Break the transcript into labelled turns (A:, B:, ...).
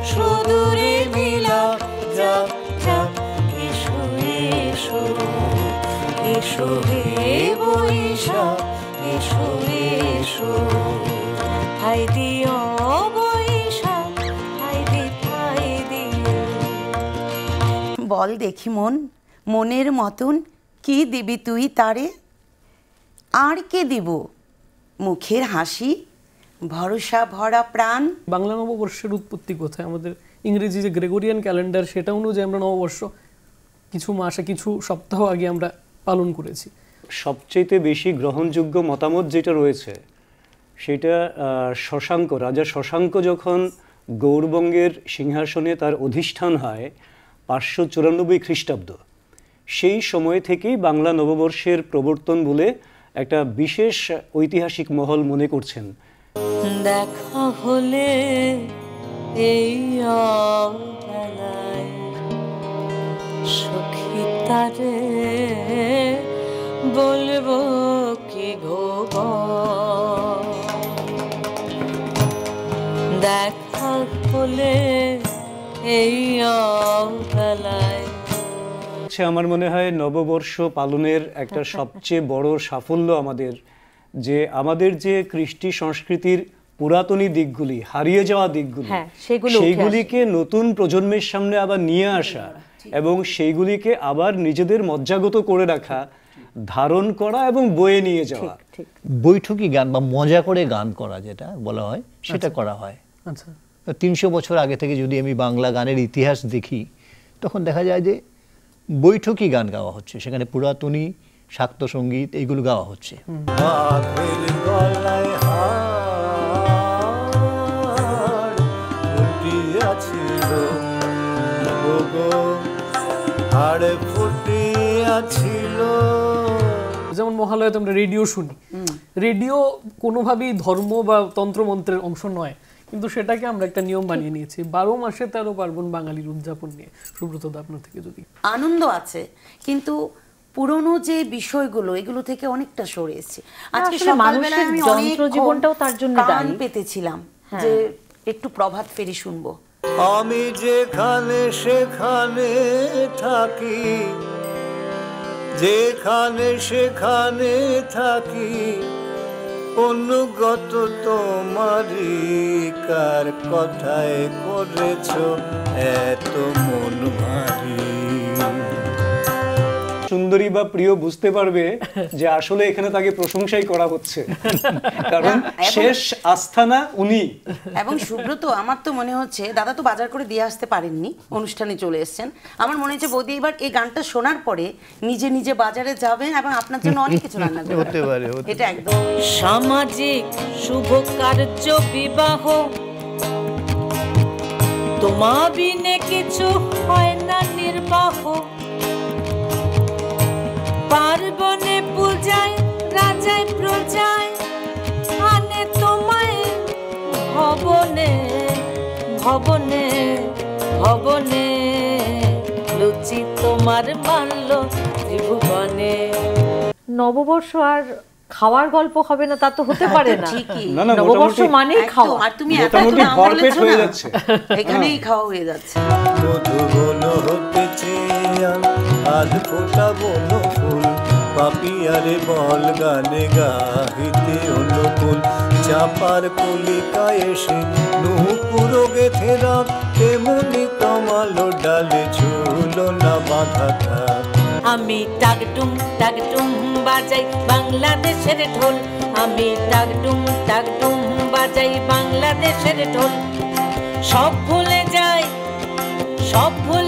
A: সুদূরে মিলাপ যাক যাক, এসো এসো এসো হে বৈশাখ, এসো এসো হাই দিও বৈশাখ, হাই দিও।
B: বল দেখি মন, মনের মতন কি দিবি তুই তারে? আর কে দিব মুখের হাসি, ভরসা ভরা প্রাণ?
C: বাংলা নববর্ষের উৎপত্তি কোথায়? আমাদের ইংরেজি যে গ্রেগরিয়ান ক্যালেন্ডার, সেটা অনুযায়ী আমরা নববর্ষ কিছু মাসে কিছু সপ্তাহ আগে আমরা পালন করেছি।
D: সবচেয়ে বেশি গ্রহণযোগ্য মতামত যেটা রয়েছে সেটা শশাঙ্ক, রাজা শশাঙ্ক যখন গৌড়বঙ্গের সিংহাসনে তার অধিষ্ঠান হয় 594 খ্রিস্টাব্দ, সেই সময় থেকেই বাংলা নববর্ষের প্রবর্তন বলে একটা বিশেষ ঐতিহাসিক মহল মনে করছেন।
A: দেখা হলে এই অবেলায় সখী তারে বলবো কি গো, দেখা হলে এই অবেলায়।
D: আমার মনে হয় নববর্ষ পালনের একটা সবচেয়ে বড় সাফল্য আমাদের, যে আমাদের যে কৃষ্টি সংস্কৃতির পুরাতনী দিকগুলি, হারিয়ে যাওয়া দিকগুলি, সেইগুলিকে নতুন প্রজন্মের সামনে আবার নিয়ে আসা এবং সেইগুলিকে আবার নিজেদের মজ্জাগত করে রাখা, ধারণ করা এবং বয়ে নিয়ে যাওয়া।
E: বৈঠকি গান বা মজা করে গান করা যেটা বলা হয়, সেটা করা হয়। 300 বছর আগে থেকে যদি আমি বাংলা গানের ইতিহাস দেখি, তখন দেখা যায় যে বৈঠকি গান গাওয়া হচ্ছে, সেখানে পুরাতনী শাক্ত সঙ্গীত এইগুলো গাওয়া হচ্ছে।
C: যেমন মহালয়াতে আমরা রেডিও শুনি, রেডিও কোনোভাবেই ধর্ম বা তন্ত্রমন্ত্রের অংশ নয়, কিন্তু সেটাকে আমরা একটা নিয়ম বানিয়ে নিয়েছি। 12 মাসে 13 পার্বণ বাঙালির উদযাপন নিয়ে। সুব্রত দা, আপনার থেকে যদি।
B: আনন্দ আছে, কিন্তু পুরনো যে বিষয়গুলো এগুলো থেকে অনেকটা সরে এসেছি। আজকে সকালবেলা আমি অনেক জীবনটাও তার জন্য দাঁড়িয়ে পেতেছিলাম যে একটু প্রভাত ফেরি শুনবো।
F: আমি যেখানে সেখানে থাকি, যেখানে সেখানে থাকি, অনুগত তোমারই কার কথায় করেছ এত মন ভারী।
D: সুন্দরী বা প্রিয় বুঝতে পারবে যে আসলে এখানে তাকে প্রশংসাই করা হচ্ছে, কারণ শেষ আস্থানা উনি।
B: এবং সুব্রত, আমার তো মনে হচ্ছে দাদা তো বাজার করে দিয়ে আসতে পারেননি, অনুষ্ঠানে চলে এসেছেন। আমার মনে হচ্ছে বৌদি এবার এই গানটা শোনার পরে নিজে নিজে বাজারে যাবেন এবং আপনার জন্য অনেক কিছু রান্না করবেন।
E: হতে পারে,
B: এটা একদম।
A: সামাজিক শুভ কার্য বিবাহ, তোমা বিনে কিছু হয় না নির্বাহ। পার্বণে পূজায় রাজায় প্রজায় আনে তোমায় ভবনে ভবনে ভবনে, লুচি তোমার মাল্য ত্রিভুবনে।
G: নববর্ষ আর খাওয়ার গল্প হবে না তা তো হতে পারে না। নববর্ষ মানেই খাওয়া।
B: আর তুমি মোটামুটি ভরপেট হয়ে যাচ্ছে, এখানেই খাওয়া হয়ে যাচ্ছে।
F: মধু বলো হতেছে আজ ফোটাবো ফুল, পাপিয়ারে বল গানে গাহিতে অনুকূল। চাপার কলিকা এসে নুপুরো গেথে রাত, তেমনি তমালো ডালে ঝুলো না বাঁধা থাক।
A: আমি টাকটুম টাকটুম বাজাই বাংলাদেশের ঢোল, আমি টাকটুম টাকটুম বাজাই বাংলাদেশের ঢোল। সব ভুলে যাই, সব ভুলে